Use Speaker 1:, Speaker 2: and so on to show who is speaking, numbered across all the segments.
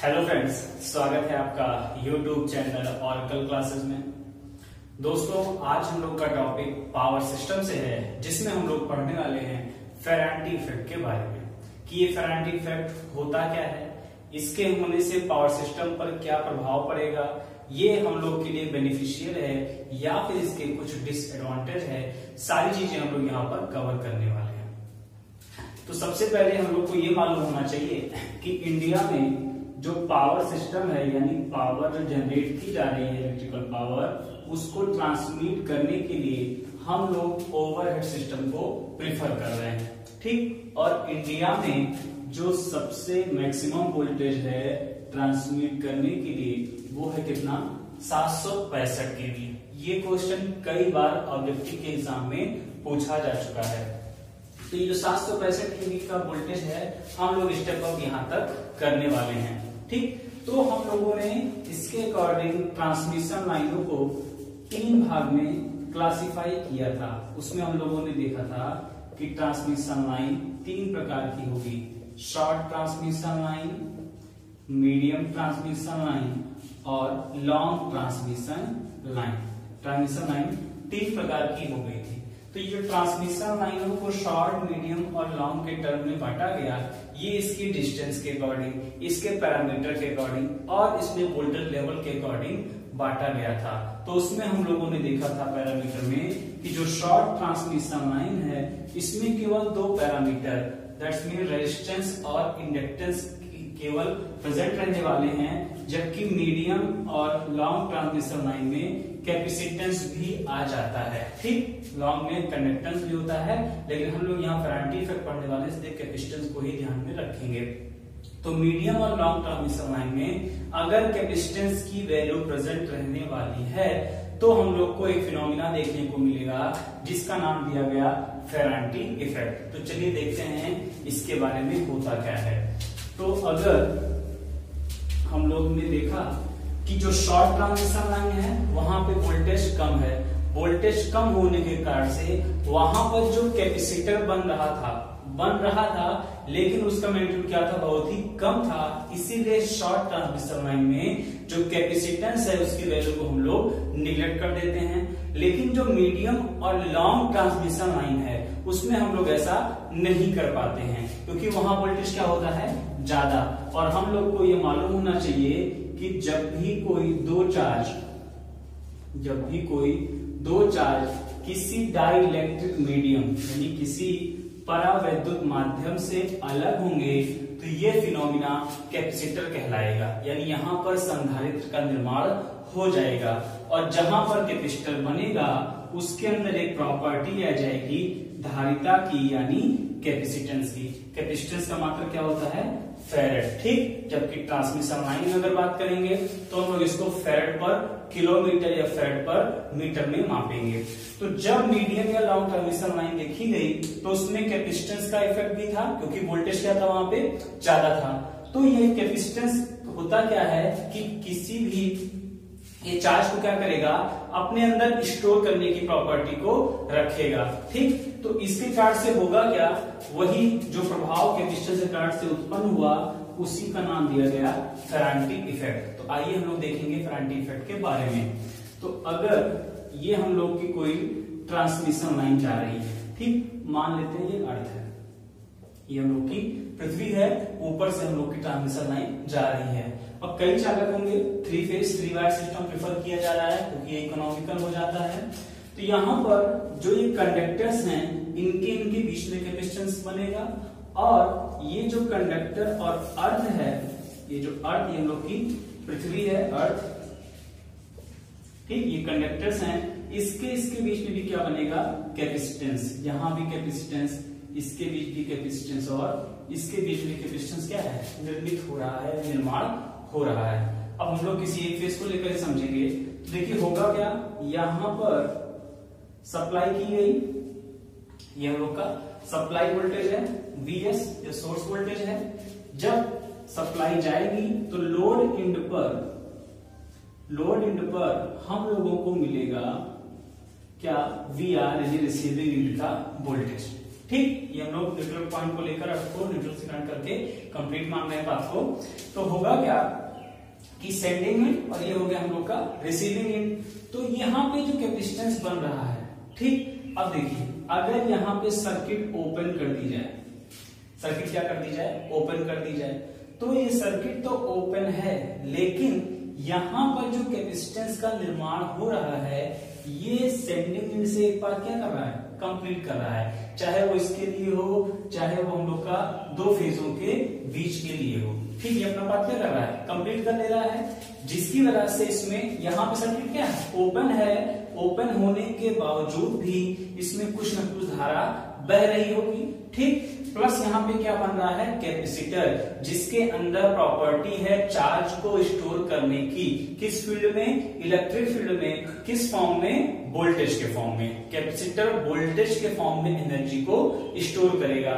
Speaker 1: Hello friends, स्वागत है आपका यूट्यूब चैनल ऑरेकल क्लासेस में। दोस्तों, आज हम लोग का टॉपिक पावर सिस्टम से है, जिसमें हम लोग पढ़ने वाले हैं फेरांटी इफेक्ट के बारे में कि ये फेरांटी इफेक्ट होता क्या है, इसके होने से पावर सिस्टम पर क्या प्रभाव पड़ेगा, ये हम लोग के लिए बेनिफिशियल है या फिर इसके कुछ डिसएडवांटेज है। सारी चीजें हम लोग यहाँ पर कवर करने वाले हैं। तो सबसे पहले हम लोग को ये मालूम होना चाहिए कि इंडिया में जो पावर सिस्टम है, यानी पावर जो जनरेट की जा रही है, इलेक्ट्रिकल पावर, उसको ट्रांसमिट करने के लिए हम लोग ओवरहेड सिस्टम को प्रेफर कर रहे हैं। ठीक, और इंडिया में जो सबसे मैक्सिमम वोल्टेज है ट्रांसमिट करने के लिए वो है कितना, 765 केवी। ये क्वेश्चन कई बार ऑब्जेक्टिव के एग्जाम में पूछा जा चुका है। तो ये जो 765 केवी का वोल्टेज है, हम लोग स्टेप अप यहाँ तक करने वाले हैं। ठीक, तो हम लोगों ने इसके अकॉर्डिंग ट्रांसमिशन लाइनों को 3 भाग में क्लासिफाई किया था। उसमें हम लोगों ने देखा था कि ट्रांसमिशन लाइन 3 प्रकार की होगी: short transmission line, medium transmission line और long transmission line. Transmission line 3 प्रकार की हो गई थी। तो ये ट्रांसमिशन लाइनों को शॉर्ट, मीडियम और लॉन्ग के टर्म में बांटा गया। ये इसकी डिस्टेंस के अकॉर्डिंग, इसके पैरामीटर के अकॉर्डिंग और इसमें वोल्टेज लेवल के अकॉर्डिंग बांटा गया था। तो उसमें हम लोगों ने देखा था पैरामीटर में कि जो शॉर्ट ट्रांसमिशन लाइन है, इसमें केवल 2 पैरामीटर, दैट्स मीन रेजिस्टेंस और इंडक्टेंस केवल प्रेजेंट रहने वाले हैं, जबकि मीडियम और लॉन्ग ट्रांसमिशन लाइन में कैपेसिटेंस भी आ जाता है। ठीक, लॉन्ग में कंडक्टेंस भी होता है, लेकिन हम लोग यहाँ फेरांटी इफेक्ट पढ़ने वाले इसलिए कैपेसिटेंस को ही ध्यान में रखेंगे। तो मीडियम और लॉन्ग ट्रांसमिशन लाइन में अगर कैपेसिटेंस की वैल्यू प्रेजेंट रहने वाली है तो हम लोग को एक फिनोमिना देखने को मिलेगा जिसका नाम दिया गया फेरांटी इफेक्ट। तो चलिए देखते हैं इसके बारे में होता क्या है। तो अगर हम लोग ने देखा कि जो शॉर्ट ट्रांसमिशन लाइन है वहां पे वोल्टेज कम है, वोल्टेज कम होने के कारण से वहां पर जो कैपेसिटर बन रहा था लेकिन उसका मैग्नीट्यूड क्या था, बहुत ही कम था। इसीलिए शॉर्ट ट्रांसमिशन लाइन में जो कैपेसिटेंस है उसकी वैल्यू को हम लोग निगलेक्ट कर देते हैं। लेकिन जो मीडियम और लॉन्ग ट्रांसमिशन लाइन है उसमें हम लोग ऐसा नहीं कर पाते हैं, क्योंकि वहां वोल्टेज क्या होता है, ज्यादा। और हम लोग को ये मालूम होना चाहिए कि जब भी कोई दो चार्ज किसी डाइलेक्ट्रिक मीडियम यानी किसी परावैद्युत माध्यम से अलग होंगे तो ये फिनोमिना कैपेसिटर कहलाएगा, यानी यहाँ पर संधारित्र का निर्माण हो जाएगा। और जहां पर कैपेसिटर बनेगा उसके अंदर एक प्रॉपर्टी आ जाएगी धारिता की, यानी कैपेसिटेंस की। कैपेसिटेंस का मात्रा क्या होता है, फैरेड। ठीक, जबकि ट्रांसमिशन लाइन में अगर बात करेंगे तो हम लोग इसको फैरेड पर किलोमीटर या फैरेड पर मीटर में मापेंगे। तो जब मीडियम या लॉन्ग ट्रांसमिशन लाइन देखी गई तो उसमें कैपेसिटेंस का इफेक्ट भी था, क्योंकि वोल्टेज क्या था वहां पे, ज्यादा था। तो ये कैपेसिटेंस होता क्या है कि किसी भी ये चार्ज को क्या करेगा, अपने अंदर स्टोर करने की प्रॉपर्टी को रखेगा। ठीक, तो इसके कारण से होगा क्या, वही जो प्रभाव कैपेसिटेंस के कारण से उत्पन्न हुआ उसी का नाम दिया गया फेरांटी इफेक्ट। तो आइए हम लोग देखेंगे फेरांटी इफेक्ट के बारे में। तो अगर ये हम लोग की कोई ट्रांसमिशन लाइन जा रही है, ठीक, मान लेते हैं ये अर्थ है, ये हम लोग की पृथ्वी है, ऊपर से हम लोग की ट्रांसमिशन लाइन जा रही है। अब कई चालक होंगे, 3 फेज 3 वायर सिस्टम प्रेफर किया जा रहा है क्योंकि ये इकोनॉमिकल हो जाता है। तो यहाँ पर जो ये कंडक्टर्स हैं इनके बीच में कैपेसिटेंस बनेगा, और ये जो कंडक्टर और अर्थ है, ये जो अर्थ, ये हम लोग की पृथ्वी है, अर्थ, ठीक, ये कंडक्टर्स हैं, इसके बीच में भी क्या बनेगा, कैपेसिटेंस। यहां भी कैपेसिटेंस, इसके बीच भी कैपेसिटेंस और इसके बीच में कैपेसिटेंस क्या है, निर्मित हो रहा है, निर्माण हो रहा है। अब हम लोग किसी एक फेज को लेकर समझेंगे तो देखिए होगा क्या, यहां पर सप्लाई की गई, ये हम लोग का सप्लाई वोल्टेज है Vs, ये सोर्स वोल्टेज है। जब सप्लाई जाएगी तो लोड एंड पर हम लोगों को मिलेगा क्या, Vr यानी रिसीविंग एंड का वोल्टेज। ठीक, ये हम लोग न्यूट्रल पॉइंट को लेकर अर्थ को न्यूट्रल से कनेक्ट करके कंप्लीट मान रहे हैं बात को, तो होगा क्या कि सेंडिंग एंड और ये हो गया हम लोग का रिसीविंग एंड। तो यहाँ पे जो कैपेसिटेंस बन रहा है, ठीक, अब देखिए अगर यहाँ पे सर्किट ओपन कर दी जाए, सर्किट क्या कर दी जाए, ओपन कर दी जाए, तो ये सर्किट तो ओपन है, लेकिन यहाँ पर जो कैपेसिटेंस का निर्माण हो रहा है ये सेंडिंग एंड से एक बार क्या कर रहा है, कंप्लीट कर रहा है, चाहे वो इसके लिए हो, चाहे वो हम लोग का दो फेजों के बीच के लिए हो, ठीक। ये अपना बात क्या कर रहा है, कंप्लीट कर ले रहा है, जिसकी वजह से इसमें यहाँ पे सर्किट क्या है, ओपन है। ओपन होने के बावजूद भी इसमें कुछ न कुछ धारा बह रही होगी, ठीक। प्लस यहाँ पे क्या बन रहा है, कैपेसिटर, जिसके अंदर प्रॉपर्टी है चार्ज को स्टोर करने की, किस फील्ड में, इलेक्ट्रिक फील्ड में, किस फॉर्म में, वोल्टेज के फॉर्म में। कैपेसिटर वोल्टेज के फॉर्म में एनर्जी को स्टोर करेगा।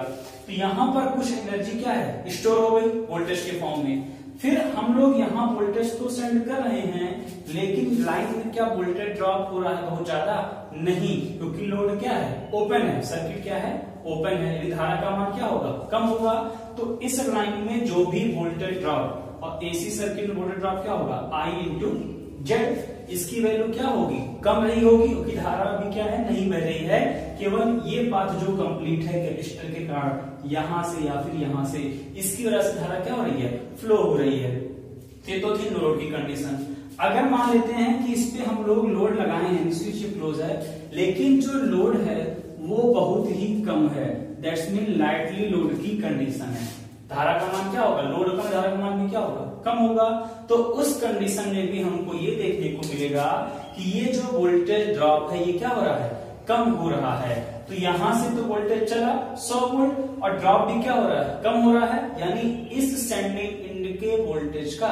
Speaker 1: तो यहाँ पर कुछ एनर्जी क्या है, स्टोर हो गई वोल्टेज के फॉर्म में। फिर हम लोग यहाँ वोल्टेज तो सेंड कर रहे हैं, लेकिन लाइन में क्या वोल्टेज ड्रॉप हो रहा है बहुत ज्यादा, नहीं, क्योंकि लोड क्या है, ओपन है, सर्किट क्या है, ओपन है, यदि धारा का मान क्या होगा, कम होगा। तो इस लाइन में जो भी वोल्टेज ड्रॉप, और एसी सर्किट में वोल्टेज ड्रॉप क्या होगा, I इंटू जेड, इसकी वैल्यू क्या होगी, कम रही होगी, क्योंकि धारा अभी क्या है, नहीं बह रही है, केवल ये पाथ जो कंप्लीट है कैपेसिटर के कारण यहां से या फिर यहां से, इसकी वजह से धारा क्या हो रही है, फ्लो हो रही है। ये तो थी नो लोड की कंडीशन। अगर मान लेते हैं कि इस पे हम लोग लोड लगाए हैं, स्विच क्लोज है, लेकिन जो लोड है वो बहुत ही कम है, दैट्स मीन लाइटली लोड की कंडीशन है, धारा का मान क्या होगा, लोड कम, धारा का मान भी क्या होगा, कम होगा। तो उस कंडीशन में भी हमको ये देखने को मिलेगा कि ये जो वोल्टेज ड्रॉप है ये क्या हो रहा है, कम हो रहा है। तो यहां से तो वोल्टेज चला 100 वोल्ट और ड्रॉप भी क्या हो रहा है, कम हो रहा है, यानी इस सेंडिंग एंड के वोल्टेज का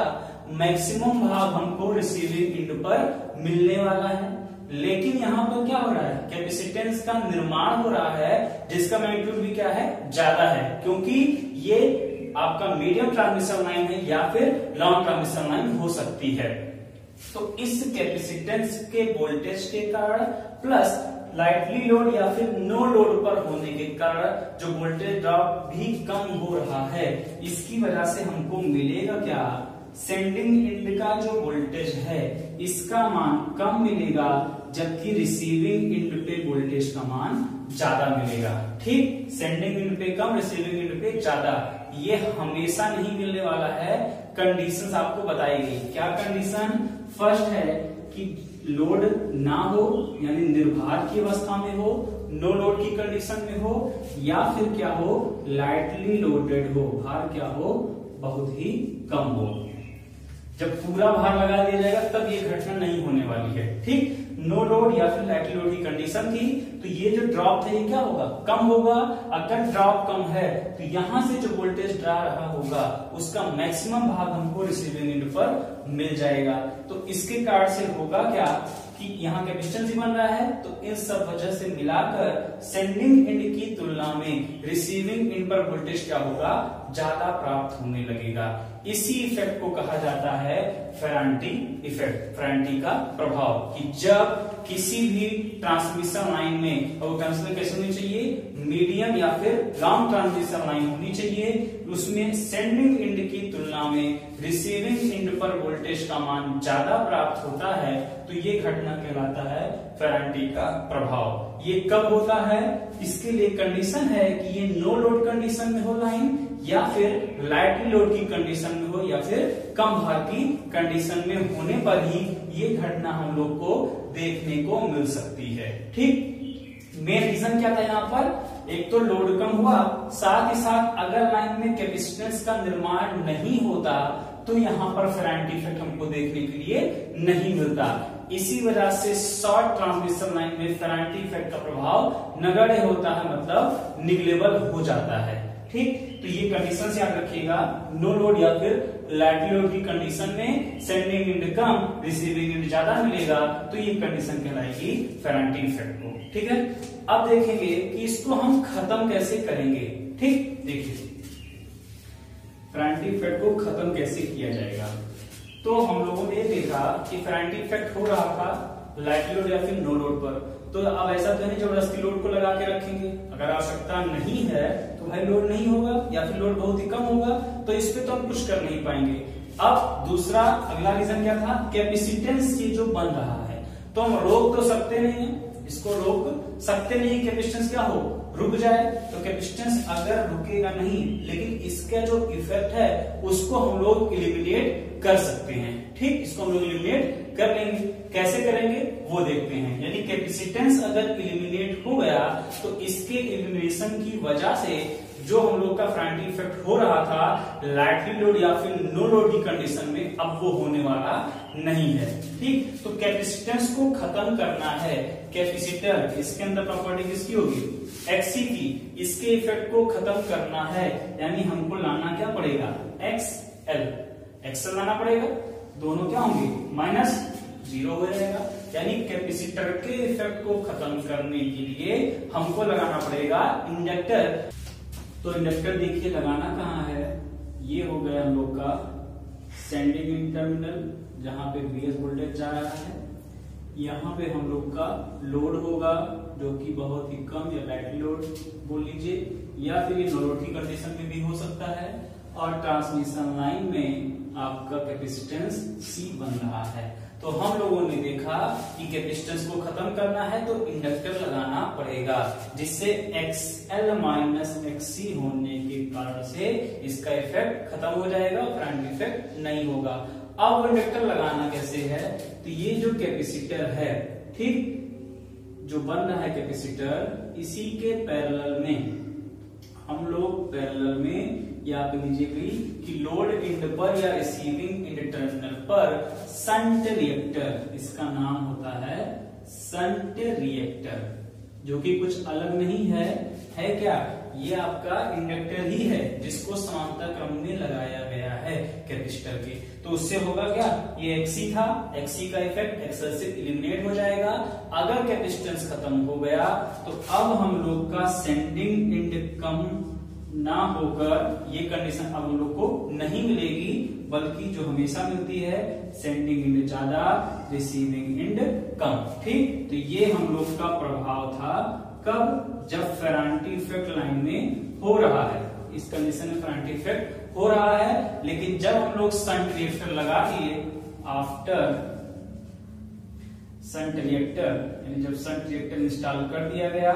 Speaker 1: मैक्सिमम भाग हमको रिसीविंग एंड पर मिलने वाला है। लेकिन यहाँ पर क्या हो रहा है, कैपेसिटेंस का निर्माण हो रहा है, जिसका मैग्नीट्यूड भी क्या है, ज्यादा है, क्योंकि ये आपका मीडियम ट्रांसमिशन लाइन है या फिर लॉन्ग ट्रांसमिशन लाइन हो सकती है। तो इस कैपेसिटेंस के वोल्टेज के कारण प्लस लाइटली लोड या फिर नो लोड पर होने के कारण जो वोल्टेज ड्रॉप भी कम हो रहा है, इसकी वजह से हमको मिलेगा क्या, सेंडिंग एंड का जो वोल्टेज है इसका मान कम मिलेगा, जबकि रिसीविंग एंड पे वोल्टेज का मान ज्यादा मिलेगा, ठीक। सेंडिंग एंड पे कम, रिसीविंग एंड पे ज्यादा, ये हमेशा नहीं मिलने वाला है, कंडीशंस आपको बताई गई। क्या कंडीशन, फर्स्ट है कि लोड ना हो, यानी निर्भार की अवस्था में हो, नो लोड की कंडीशन में हो, या फिर क्या हो, लाइटली लोडेड हो, भार क्या हो, बहुत ही कम हो। जब पूरा भार लगा दिया जाएगा तब ये घटना नहीं होने वाली है, ठीक। नो लोड या फिर लाइटली लोड की कंडीशन थी, तो ये जो ड्रॉप है ये क्या होगा, कम होगा। अगर ड्रॉप कम है तो यहां से जो वोल्टेज ड्रा रहा होगा उसका मैक्सिमम भाग हमको रिसीविंग एंड पर मिल जाएगा। तो इसके कारण से होगा क्या कि यहाँ कैपेसिटेंस ही बन रहा है, तो इन सब वजह से मिलाकर सेंडिंग एंड की तुलना में रिसीविंग एंड पर वोल्टेज क्या होगा, ज्यादा प्राप्त होने लगेगा। इसी इफेक्ट को कहा जाता है फेरांटी इफेक्ट, फेरांटी का प्रभाव, कि जब किसी भी ट्रांसमिशन लाइन में, और ट्रांसमिशन कैसे होनी चाहिए, मीडियम या फिर लॉन्ग ट्रांसमिशन लाइन होनी चाहिए, उसमें सेंडिंग एंड की तुलना में रिसीविंग एंड पर वोल्टेज का मान ज्यादा प्राप्त होता है, तो ये घटना कहलाता है फेरांटी का प्रभाव। ये कब होता है, इसके लिए कंडीशन है कि ये नो लोड कंडीशन में हो लाइन, या फिर लाइटली लोड की कंडीशन में हो, या फिर कम भार की कंडीशन में होने पर ही ये घटना हम लोग को देखने को मिल सकती है, ठीक। मेन रीजन क्या था यहाँ पर, एक तो लोड कम हुआ, साथ ही साथ अगर लाइन में कैपेसिटेंस का निर्माण नहीं होता तो यहाँ पर फेरांटी इफेक्ट हमको देखने के लिए नहीं मिलता। इसी वजह से शॉर्ट ट्रांसमिशन लाइन में फेरांटी इफेक्ट का प्रभाव नगण्य होता है, मतलब निग्लेबल हो जाता है, ठीक। तो ये कंडीशन से याद रखिएगा, नो लोड या फिर लाइटली लोड की कंडीशन में sending and come, receiving end ज्यादा मिलेगा, तो ये कंडीशन कहलाएगी फेरांटी इफेक्ट को, ठीक है। अब देखेंगे कि इसको हम खत्म कैसे करेंगे, ठीक। देखिए फेरांटी इफेक्ट को खत्म कैसे किया जाएगा। तो हम लोगों ने देखा कि फेरांटी इफेक्ट हो रहा था लाइटली लोड या फिर नो लोड पर, तो अब ऐसा तो नहीं जबरदस्ती लोड को लगा के रखेंगे, अगर आवश्यकता नहीं है तो तो भाई लोड नहीं होगा या फिर लोड बहुत ही कम होगा, तो इस पे तो हम कुछ कर नहीं पाएंगे। अब दूसरा अगला रीजन क्या था, कैपेसिटेंस ये जो बन रहा है तो हम रोक तो सकते नहीं है, इसको रोक सकते नहीं, कैपेसिटेंस क्या हो, रुक जाए। तो कैपेसिटेंस अगर रुकेगा नहीं, लेकिन इसका जो इफेक्ट है उसको हम लोग एलिमिनेट कर सकते हैं। ठीक, इसको हम लोग एलिमिनेट कर लेंगे। कैसे करेंगे वो देखते हैं। यानी कैपेसिटेंस अगर एलिमिनेट हो गया तो इसके एलिमिनेशन की वजह से जो हम लोग का फ्रंट इफेक्ट हो रहा था लाइटली लोड या फिर नो लोड की कंडीशन में, अब वो होने वाला नहीं है। ठीक, तो कैपेसिटेंस को खत्म करना है। कैपेसिटर इसके अंदर प्रॉपर्टी किसकी होगी, एक्सी की, इसके इफेक्ट को खत्म करना है, यानी हमको लाना क्या पड़ेगा, एक्सएल लाना पड़ेगा। दोनों क्या होंगे, माइनस जीरो हो जाएगा। यानी कैपेसिटर के इफेक्ट को खत्म करने के लिए हमको लगाना पड़ेगा इंडक्टर। तो इंडक्टर देखिए लगाना कहाँ है, ये हो गया हम लोग का सेंडिंग इन टर्मिनल, जहां पे VS वोल्टेज जा रहा है। यहाँ पे हम लोग का लोड होगा जो कि बहुत ही कम या लाइट लोड बोल लीजिए, या फिर ये नो लोड की कंडीशन में भी हो सकता है। और ट्रांसमिशन लाइन में आपका कैपेसिटेंस C बन रहा है। तो हम लोगों ने देखा कि कैपेसिटेंस को खत्म करना है तो इंडक्टर लगाना पड़ेगा, जिससे XL माइनस XC होने के कारण से इसका इफेक्ट खत्म हो जाएगा, फ्रंट इफेक्ट नहीं होगा। अब इंडक्टर लगाना कैसे है, तो ये जो कैपेसिटर है, ठीक, जो बन रहा है कैपेसिटर, इसी के पैरेलल में हम लोग पैरेलल में या आप लीजिए कि लोड एंड पर या रिसीविंग एंड टर्मिनल पर शंट रिएक्टर, इसका नाम होता है शंट रिएक्टर, जो कि कुछ अलग नहीं है क्या, ये आपका इंडक्टर ही है जिसको समांतर क्रम में लगाया गया है कैपेसिटर के। तो उससे होगा क्या, ये एक्सी था, एक्सी का इफेक्ट एक्सल से एलिमिनेट हो जाएगा। अगर कैपेसिटेंस खत्म हो गया तो अब हम लोग का सेंडिंग एंड कम ना होकर ये कंडीशन अब हम लोग को नहीं मिलेगी, बल्कि जो हमेशा मिलती है सेंडिंग एंड ज्यादा, रिसीविंग एंड कम। ठीक, तो ये हम लोग का प्रभाव था कब, जब फेरांटी इफेक्ट लाइन में हो रहा है, इस कंडीशन में फेरांटी इफेक्ट हो रहा है। लेकिन जब हम लोग शंट रिएक्टर लगा दिए, आफ्टर शंट रिएक्टर, यानी जब शंट रिएक्टर इंस्टॉल कर दिया गया,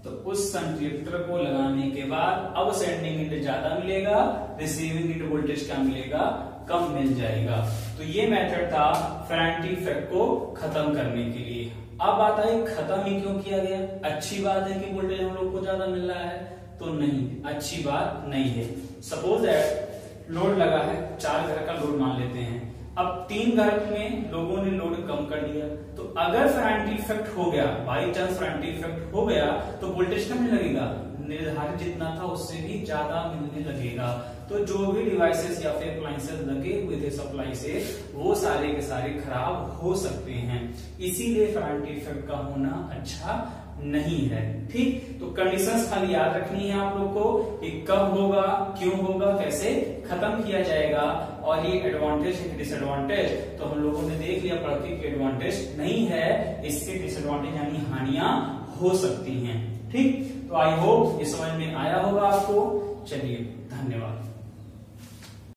Speaker 1: तो उस शंट रिएक्टर को लगाने के बाद अब सेंडिंग एंड ज्यादा मिलेगा, रिसीविंग एंड वोल्टेज क्या मिलेगा, कम मिल जाएगा। तो ये मेथड था फेरांटी इफेक्ट को खत्म करने के लिए। अब बात आई खत्म ही क्यों किया गया, अच्छी बात है कि वोल्टेज हम लोग को ज्यादा मिल रहा है, तो नहीं, अच्छी बात नहीं है। सपोज दैट लोड लगा है, 4 घर का लोड मान लेते हैं, अब 3 घर में लोगों ने लोड कम कर दिया, तो अगर फेरांटी इफेक्ट हो गया, बाई चांस फेरांटी इफेक्ट हो गया, तो वोल्टेज कम लगेगा, निर्धारित जितना था उससे भी ज्यादा मिलने लगेगा। तो जो भी डिवाइसेस या फिर अप्लायंसेस लगे हुए थे सप्लाई से, वो सारे के सारे खराब हो सकते हैं। इसीलिए फेरांटी इफेक्ट का होना अच्छा नहीं है। ठीक, तो कंडीशंस खाली याद रखनी है आप लोग को कि कब होगा, क्यों होगा, कैसे खत्म किया जाएगा। और ये एडवांटेज है कि डिसएडवांटेज, तो हम लोगों ने देख लिया पढ़ के कि एडवांटेज नहीं है, इसके डिसएडवांटेज यानी हानियां हो सकती हैं। ठीक, तो आई होप ये समझ में आया होगा आपको। चलिए, धन्यवाद।